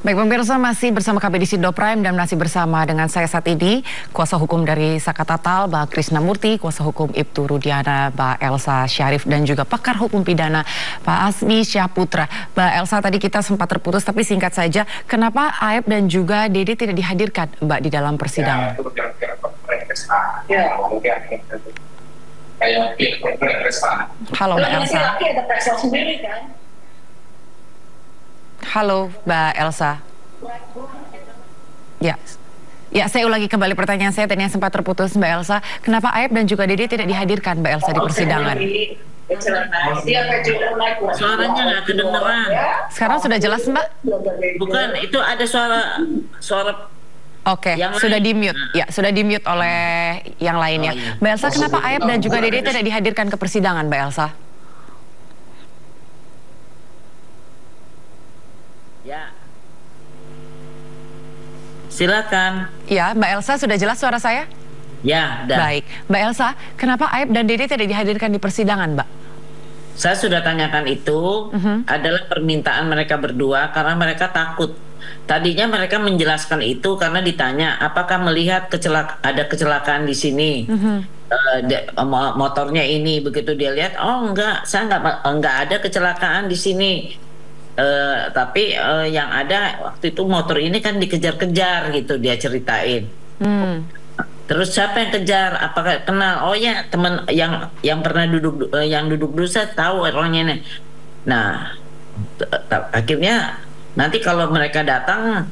Baik pemirsa, masih bersama kami di Sindo Prime dan masih bersama dengan saya saat ini kuasa hukum dari Saka Tatal, Mbak Krisnamurti, kuasa hukum Ibtu Rudiana, Mbak Elsa Syarif dan juga pakar hukum pidana Pak Asmi Syahputra. Mbak Elsa, tadi kita sempat terputus tapi singkat saja, kenapa Aep dan juga Dede tidak dihadirkan Mbak di dalam persidangan? Halo Mbak Elsa. Halo Mbak Elsa. Ya, saya ulangi kembali pertanyaan saya tadi yang sempat terputus Mbak Elsa. Kenapa Aep dan juga Dede tidak dihadirkan Mbak Elsa di persidangan? Suaranya nggak kedengeran. Sekarang sudah jelas Mbak? Bukan, itu ada suara. Oke, sudah di-mute. Ya, sudah di-mute oleh yang lainnya. Oh, iya. Mbak Elsa, kenapa Aep dan juga Dede tidak dihadirkan ke persidangan Mbak Elsa? Ya. Silakan. Ya, Mbak Elsa, sudah jelas suara saya? Ya, dah. Baik. Mbak Elsa, kenapa Aep dan Dede tidak dihadirkan di persidangan, Mbak? Saya sudah tanyakan itu adalah permintaan mereka berdua karena mereka takut. Tadinya mereka menjelaskan itu karena ditanya apakah melihat ada kecelakaan di sini. Motornya ini, begitu dia lihat, oh enggak, saya enggak ada kecelakaan di sini. Tapi yang ada waktu itu motor ini kan dikejar-kejar gitu, dia ceritain. Terus siapa yang kejar? Apakah kenal? Oh ya, teman yang pernah duduk dulu, saya tahu orangnya nih. Nah, akhirnya nanti kalau mereka datang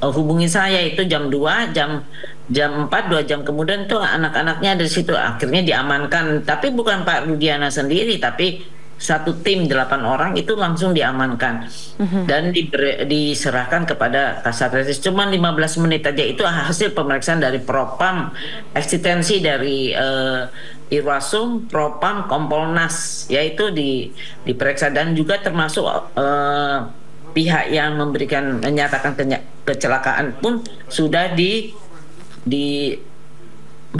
hubungi saya, itu jam 2, jam 4, 2 jam kemudian tuh anak-anaknya dari situ akhirnya diamankan. Tapi bukan Pak Rudiana sendiri, tapi satu tim 8 orang itu langsung diamankan dan diserahkan kepada Kasat Reskrim. Cuma 15 menit aja, itu hasil pemeriksaan dari Propam, eksistensi dari Irwasum, Propam, Kompolnas, yaitu diperiksa dan juga termasuk pihak yang menyatakan kecelakaan pun sudah diberi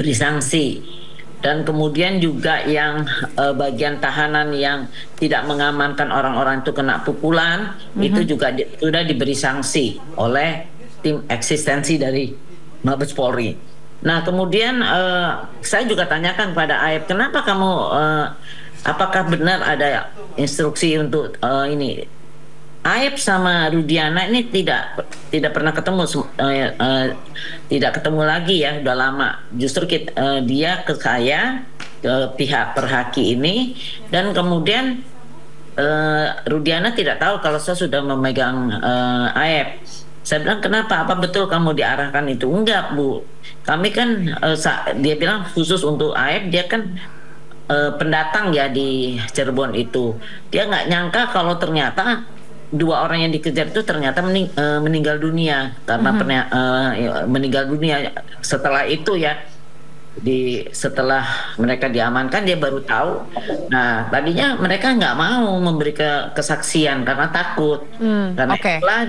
sanksi. Dan kemudian juga yang bagian tahanan yang tidak mengamankan orang-orang itu kena pukulan, itu juga sudah diberi sanksi oleh tim eksistensi dari Mabes Polri. Nah kemudian saya juga tanyakan pada Aep, kenapa kamu apakah benar ada instruksi untuk ini? Aep sama Rudiana ini tidak pernah ketemu, tidak ketemu lagi ya, udah lama. Justru dia ke saya, ke pihak Perhaki ini, dan kemudian Rudiana tidak tahu kalau saya sudah memegang Aep. Saya bilang, kenapa? Apa betul kamu diarahkan itu? Enggak, Bu. Kami kan, dia bilang khusus untuk Aep, dia kan pendatang ya di Cirebon itu. Dia nggak nyangka kalau ternyata 2 orang yang dikejar itu ternyata meninggal dunia karena meninggal dunia. Setelah itu ya, setelah mereka diamankan dia baru tahu. Nah tadinya mereka nggak mau memberi kesaksian karena takut, karena setelah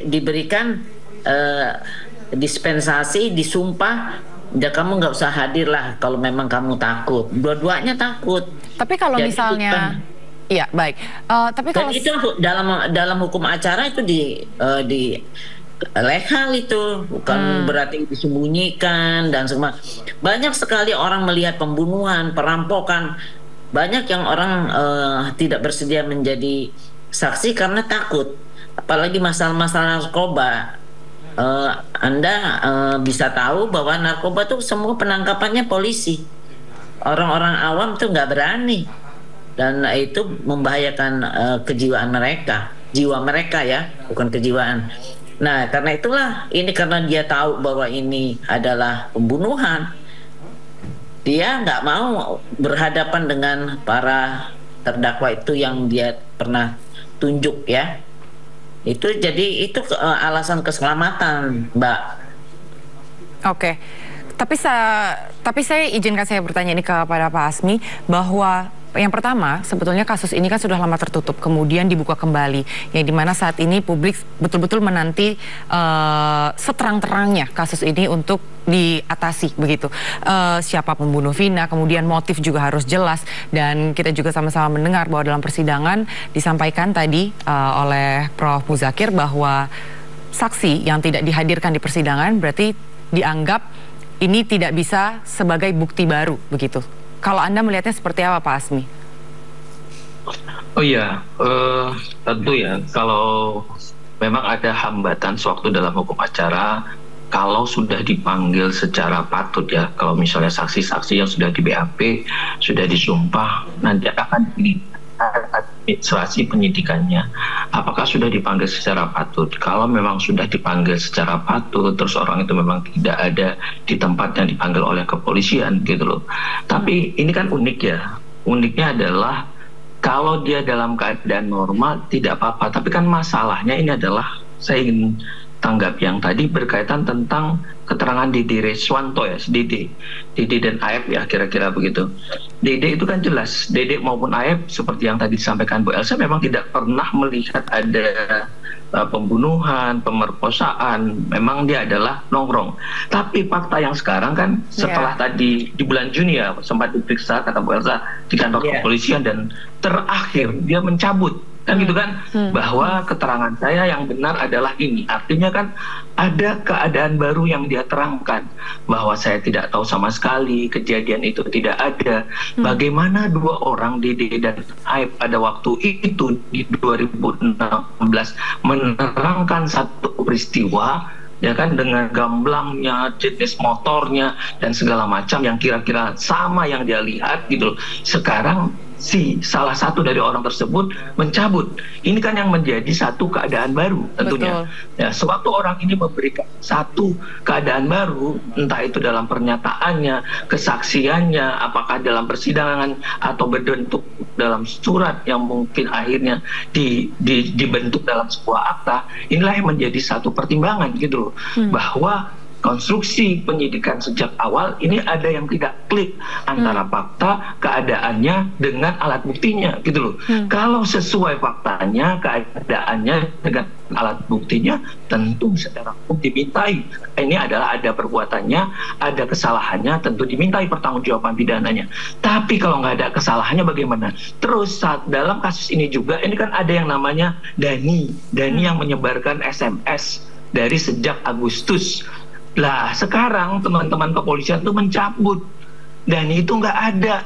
diberikan dispensasi, disumpah, ya kamu nggak usah hadir lah kalau memang kamu takut. Dua-duanya takut. Tapi kalau jadi, misalnya iya, baik. Tapi kalau itu dalam hukum acara itu di legal itu, bukan berarti disembunyikan dan semua. Banyak sekali orang melihat pembunuhan, perampokan. Banyak yang orang tidak bersedia menjadi saksi karena takut. Apalagi masalah-masalah narkoba. Anda bisa tahu bahwa narkoba itu semua penangkapannya polisi. Orang-orang awam tuh nggak berani. Dan itu membahayakan kejiwaan mereka, jiwa mereka ya, bukan kejiwaan. Nah karena itulah, ini karena dia tahu bahwa ini adalah pembunuhan, dia nggak mau berhadapan dengan para terdakwa itu yang dia pernah tunjuk ya. Itu jadi itu alasan keselamatan, Mbak. Oke. Tapi saya izinkan saya bertanya ini kepada Pak Asmi, bahwa yang pertama, sebetulnya kasus ini kan sudah lama tertutup, kemudian dibuka kembali, yang dimana saat ini publik betul-betul menanti seterang-terangnya kasus ini untuk diatasi begitu. Siapa pembunuh Vina, kemudian motif juga harus jelas, dan kita juga sama-sama mendengar bahwa dalam persidangan disampaikan tadi oleh Prof. Muzakir bahwa saksi yang tidak dihadirkan di persidangan berarti dianggap ini tidak bisa sebagai bukti baru begitu. Kalau Anda melihatnya seperti apa, Pak Asmi? Oh iya, tentu ya, kalau memang ada hambatan sewaktu dalam hukum acara, kalau sudah dipanggil secara patut ya, kalau misalnya saksi-saksi yang sudah di BAP, sudah disumpah, nanti akan administrasi penyidikannya. Apakah sudah dipanggil secara patut? Kalau memang sudah dipanggil secara patut, terus orang itu memang tidak ada di tempat yang dipanggil oleh kepolisian gitu loh. Tapi ini kan unik ya, uniknya adalah kalau dia dalam keadaan normal tidak apa-apa, tapi kan masalahnya ini adalah saya ingin tanggap yang tadi berkaitan tentang keterangan Dede Reswanto ya, Dede dan Aep ya, kira-kira begitu. Dede itu kan jelas, Dede maupun Aep seperti yang tadi disampaikan Bu Elsa memang tidak pernah melihat ada pembunuhan, pemerkosaan, memang dia adalah nongkrong. Tapi fakta yang sekarang kan setelah tadi di bulan Juni ya sempat diperiksa kata Bu Elsa di kantor kepolisian dan terakhir dia mencabut kan gitu kan, bahwa keterangan saya yang benar adalah ini. Artinya kan ada keadaan baru yang dia terangkan, bahwa saya tidak tahu sama sekali kejadian itu tidak ada. Bagaimana dua orang Dede dan Aib pada waktu itu di 2016 menerangkan satu peristiwa ya kan, dengan gamblangnya, jenis motornya dan segala macam yang kira-kira sama yang dia lihat gitu loh. Sekarang si salah satu dari orang tersebut mencabut. Ini kan yang menjadi satu keadaan baru tentunya. Betul. Ya, sewaktu orang ini memberikan satu keadaan baru, entah itu dalam pernyataannya, kesaksiannya, apakah dalam persidangan atau berbentuk dalam surat yang mungkin akhirnya dibentuk dalam sebuah akta, inilah yang menjadi satu pertimbangan gitu loh, bahwa konstruksi penyidikan sejak awal ini ada yang tidak klik antara fakta, keadaannya dengan alat buktinya gitu loh. Kalau sesuai faktanya, keadaannya dengan alat buktinya, tentu secara hukum dimintai. Ini adalah ada perbuatannya, ada kesalahannya, tentu dimintai pertanggungjawaban pidananya. Tapi kalau nggak ada kesalahannya bagaimana? Terus saat dalam kasus ini juga, ini kan ada yang namanya Dani yang menyebarkan SMS dari sejak Agustus. Lah sekarang teman-teman kepolisian tuh mencabut Dani itu nggak ada.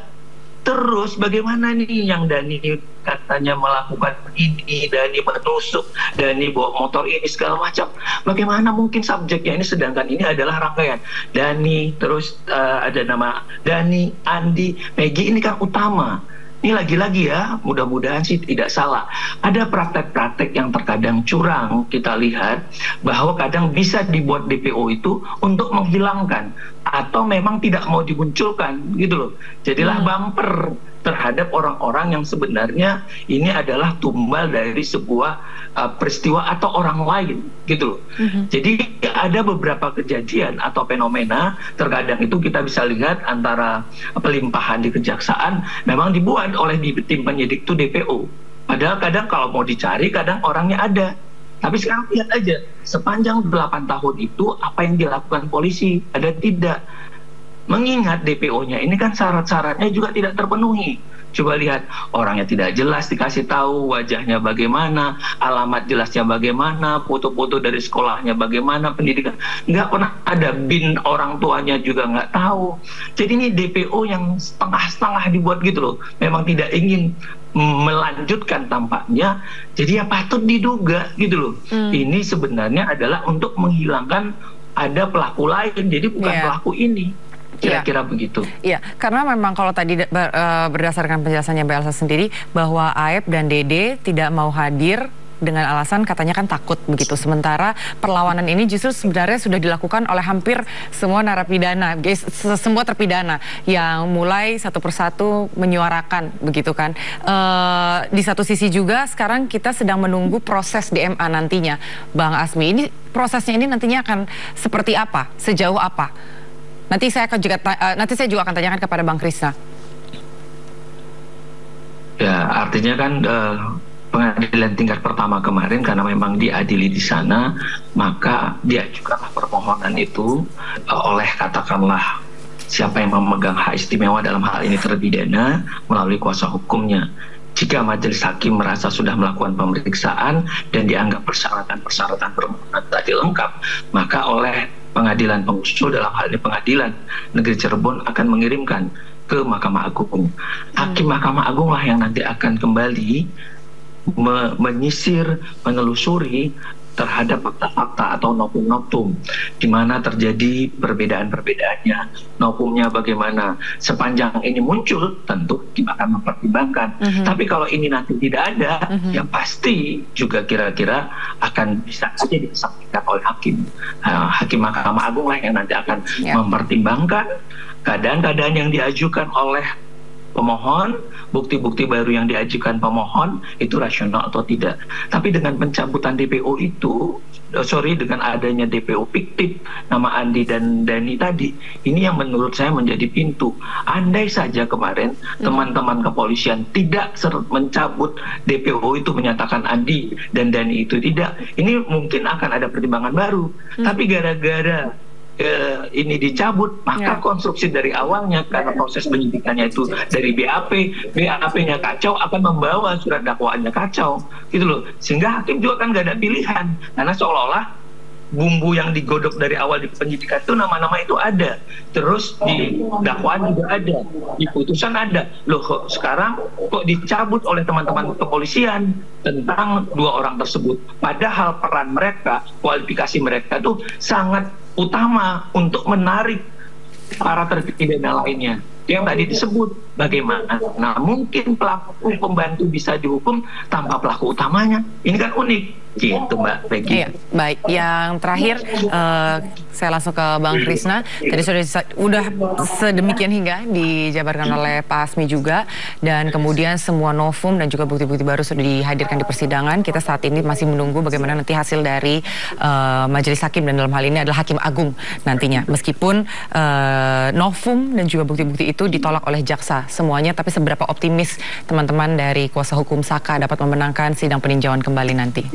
Terus bagaimana nih yang Dani katanya melakukan ini, Dani menusuk, Dani bawa motor ini segala macam. Bagaimana mungkin subjeknya ini, sedangkan ini adalah rangkaian Dani, terus ada nama Dani, Andi, Peggy, ini kan utama. Ini lagi-lagi ya, mudah-mudahan sih tidak salah. Ada praktek-praktek yang terkadang curang, kita lihat bahwa kadang bisa dibuat DPO itu untuk menghilangkan atau memang tidak mau dimunculkan gitu loh. Jadilah bumper terhadap orang-orang yang sebenarnya ini adalah tumbal dari sebuah peristiwa atau orang lain gitu loh. Jadi ada beberapa kejadian atau fenomena terkadang itu kita bisa lihat antara pelimpahan di kejaksaan memang dibuat oleh tim penyidik itu DPO. Padahal kadang kalau mau dicari kadang orangnya ada. Tapi sekarang lihat aja sepanjang 8 tahun itu apa yang dilakukan polisi, ada tidak. Mengingat DPO-nya ini kan syarat-syaratnya juga tidak terpenuhi. Coba lihat, orangnya tidak jelas dikasih tahu, wajahnya bagaimana, alamat jelasnya bagaimana, foto-foto dari sekolahnya bagaimana, pendidikan nggak pernah ada, BIN orang tuanya juga nggak tahu. Jadi ini DPO yang setengah-setengah dibuat gitu loh, memang tidak ingin melanjutkan tampaknya, jadi ya patut diduga gitu loh. Ini sebenarnya adalah untuk menghilangkan ada pelaku lain, jadi bukan pelaku ini. Kira-kira begitu. Iya, karena memang kalau tadi berdasarkan penjelasannya Mbak Elsa sendiri bahwa Aep dan Dede tidak mau hadir dengan alasan katanya kan takut begitu. Sementara perlawanan ini justru sebenarnya sudah dilakukan oleh hampir semua narapidana, semua terpidana yang mulai satu persatu menyuarakan begitu kan. Di satu sisi juga sekarang kita sedang menunggu proses DMA nantinya. Bang Asmi, ini prosesnya ini nantinya akan seperti apa? Sejauh apa? Nanti saya juga akan tanyakan kepada Bang Krisna. Ya, artinya kan pengadilan tingkat pertama kemarin karena memang diadili di sana, maka diajukanlah permohonan itu oleh katakanlah siapa yang memegang hak istimewa dalam hal ini terpidana melalui kuasa hukumnya. jika majelis hakim merasa sudah melakukan pemeriksaan dan dianggap persyaratan permohonan tadi lengkap, maka oleh pengadilan pengusul, dalam hal ini Pengadilan Negeri Cirebon, akan mengirimkan ke Mahkamah Agung. Hakim Mahkamah Agung lah yang nanti akan kembali menyisir, menelusuri terhadap fakta-fakta atau novum-novum di mana terjadi perbedaan-perbedaannya, novumnya bagaimana. Sepanjang ini muncul, tentu kita akan mempertimbangkan. Tapi kalau ini nanti tidak ada, ya pasti juga kira-kira akan bisa saja disampaikan oleh hakim. Hakim Mahkamah Agung lah yang nanti akan mempertimbangkan keadaan-keadaan yang diajukan oleh pemohon, bukti-bukti baru yang diajukan pemohon itu rasional atau tidak. Tapi dengan pencabutan DPO itu, dengan adanya DPO fiktif nama Andi dan Dani tadi, ini yang menurut saya menjadi pintu. Andai saja kemarin teman-teman kepolisian tidak mencabut DPO itu, menyatakan Andi dan Dani itu tidak, ini mungkin akan ada pertimbangan baru. Tapi gara-gara ini dicabut, maka konstruksi dari awalnya karena proses penyidikannya itu dari BAP-nya kacau, akan membawa surat dakwaannya kacau, gitu loh. Sehingga hakim juga kan gak ada pilihan, karena seolah-olah bumbu yang digodok dari awal di penyidikan itu, nama-nama itu ada, terus di dakwaan juga ada, di putusan ada. Loh, kok sekarang kok dicabut oleh teman-teman kepolisian tentang dua orang tersebut, padahal peran mereka, kualifikasi mereka tuh sangat utama untuk menarik para terpidana lainnya. Yang tadi disebut, bagaimana nah mungkin pelaku pembantu bisa dihukum tanpa pelaku utamanya. Ini kan unik. Gitu Mbak Peggy. Iya, baik. Yang terakhir saya langsung ke Bang Krisna. Tadi sudah sedemikian hingga dijabarkan oleh Pak Asmi juga, dan kemudian semua novum dan juga bukti-bukti baru sudah dihadirkan di persidangan. Kita saat ini masih menunggu bagaimana nanti hasil dari majelis hakim, dan dalam hal ini adalah Hakim Agung nantinya. Meskipun novum dan juga bukti-bukti itu ditolak oleh jaksa semuanya, tapi seberapa optimis teman-teman dari kuasa hukum Saka dapat memenangkan sidang peninjauan kembali nanti?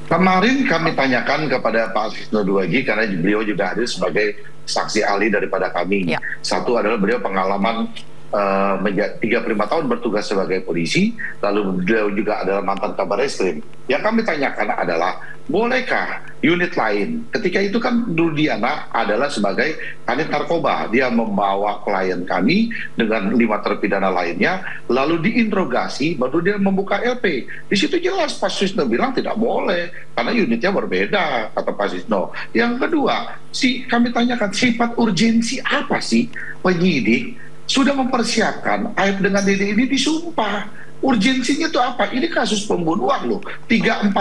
Kemarin kami tanyakan kepada Pak Sisno Duwaji, karena beliau juga hadir sebagai saksi ahli daripada kami. Satu adalah beliau pengalaman 35 tahun bertugas sebagai polisi, lalu beliau juga adalah mantan Kabar Reskrim. Yang kami tanyakan adalah, bolehkah unit lain, ketika itu kan Rudiana adalah sebagai kanit narkoba, dia membawa klien kami dengan 5 terpidana lainnya, lalu diinterogasi, baru dia membuka LP. Di situ jelas Pak Sisno bilang tidak boleh, karena unitnya berbeda, kata Pak Sisno. Yang kedua, kami tanyakan sifat urgensi apa sih penyidik sudah mempersiapkan Aib dengan Dede ini disumpah. Urgensinya itu apa? Ini kasus pembunuhan loh, 340,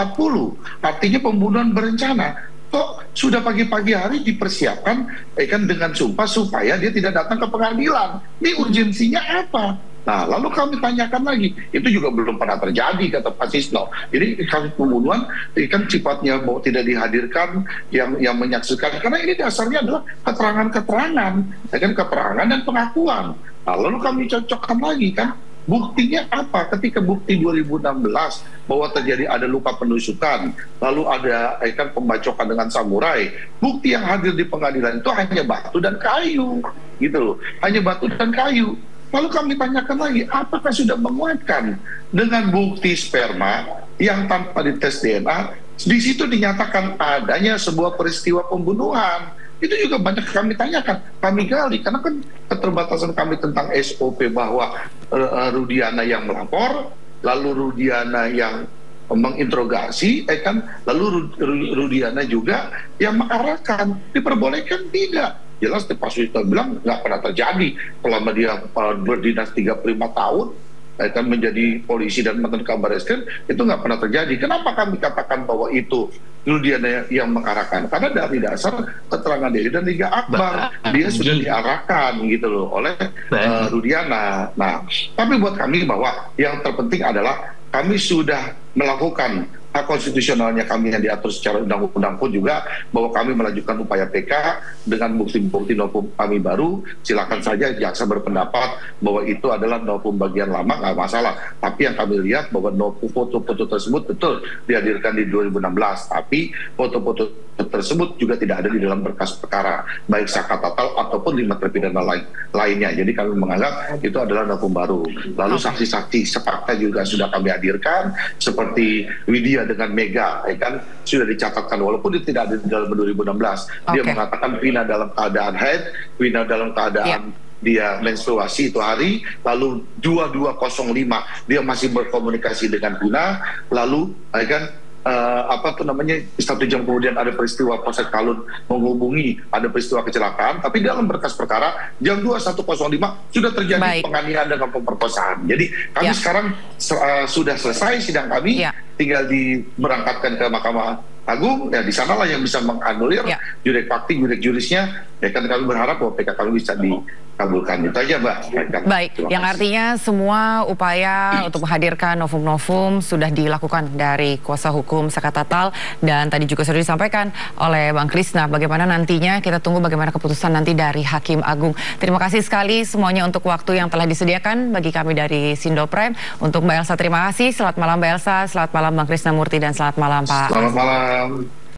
artinya pembunuhan berencana. Kok sudah pagi-pagi hari dipersiapkan kan dengan sumpah supaya dia tidak datang ke pengadilan? Ini urgensinya apa? Nah, lalu kami tanyakan lagi, itu juga belum pernah terjadi, kata Pak Sisno. Jadi kasus pembunuhan kan sifatnya bahwa tidak dihadirkan yang menyaksikan, karena ini dasarnya adalah keterangan-keterangan, kan keterangan dan pengakuan. Nah, lalu kami cocokkan lagi kan, buktinya apa? Ketika bukti 2016 bahwa terjadi ada luka penusukan, lalu ada kan pembacokan dengan samurai, bukti yang hadir di pengadilan itu hanya batu dan kayu, gitu loh, hanya batu dan kayu. Lalu kami tanyakan lagi, apakah sudah menguatkan dengan bukti sperma yang tanpa dites DNA, di situ dinyatakan adanya sebuah peristiwa pembunuhan. Itu juga banyak kami tanyakan, kami gali, karena kan keterbatasan kami tentang SOP bahwa Rudiana yang melapor, lalu Rudiana yang menginterogasi, lalu Rudiana juga yang mengarahkan, diperbolehkan tidak. Jelas Pak Sisno bilang nggak pernah terjadi selama dia berdinas 35 tahun kan menjadi polisi dan mantan Kabar Reskrim, itu nggak pernah terjadi. Kenapa kami katakan bahwa itu Rudiana yang mengarahkan? Karena dari dasar keterangan Dede dan Liga Akbar dia sudah diarahkan gitu loh oleh Rudiana. Nah, tapi buat kami bahwa yang terpenting adalah kami sudah melakukan hak konstitusionalnya kami yang diatur secara undang-undang pun juga bahwa kami melakukan upaya PK dengan bukti-bukti novum kami baru, silakan saja jaksa berpendapat bahwa itu adalah novum bagian lama, nggak masalah. Tapi yang kami lihat bahwa novum foto-foto tersebut betul dihadirkan di 2016, tapi foto-foto tersebut juga tidak ada di dalam berkas perkara, baik Saka Tatal ataupun 5 terpidana lainnya. Jadi kami menganggap itu adalah novum baru. Lalu saksi-saksi sepakta juga sudah kami hadirkan, seperti Widya dengan Mega, kan sudah dicatatkan walaupun dia tidak ada di dalam 2016. Dia mengatakan Vina dalam keadaan haid, Vina dalam keadaan dia menstruasi itu hari, lalu 2205 dia masih berkomunikasi dengan Vina, lalu kan satu jam kemudian ada peristiwa Polsek Talun menghubungi, ada peristiwa kecelakaan, tapi dalam berkas perkara jam 21.05 sudah terjadi penganiayaan dan pemerkosaan. Jadi kami sekarang sudah selesai sidang kami, tinggal diberangkatkan ke Mahkamah Agung, ya di sanalah yang bisa menganulir jurek fakti, jurek jurisnya, ya kan kami berharap bahwa PK kami bisa dikabulkan. Itu aja Mbak. Baik, yang artinya semua upaya untuk menghadirkan novum-novum sudah dilakukan dari kuasa hukum Saka Tatal, dan tadi juga sudah disampaikan oleh Bang Krisna bagaimana nantinya, kita tunggu bagaimana keputusan nanti dari Hakim Agung. Terima kasih sekali semuanya untuk waktu yang telah disediakan bagi kami dari Sindo Prime. Untuk Mbak Elsa terima kasih, selamat malam Mbak Elsa, selamat malam Bang Krisnamurti, dan selamat malam Pak. Selamat malam.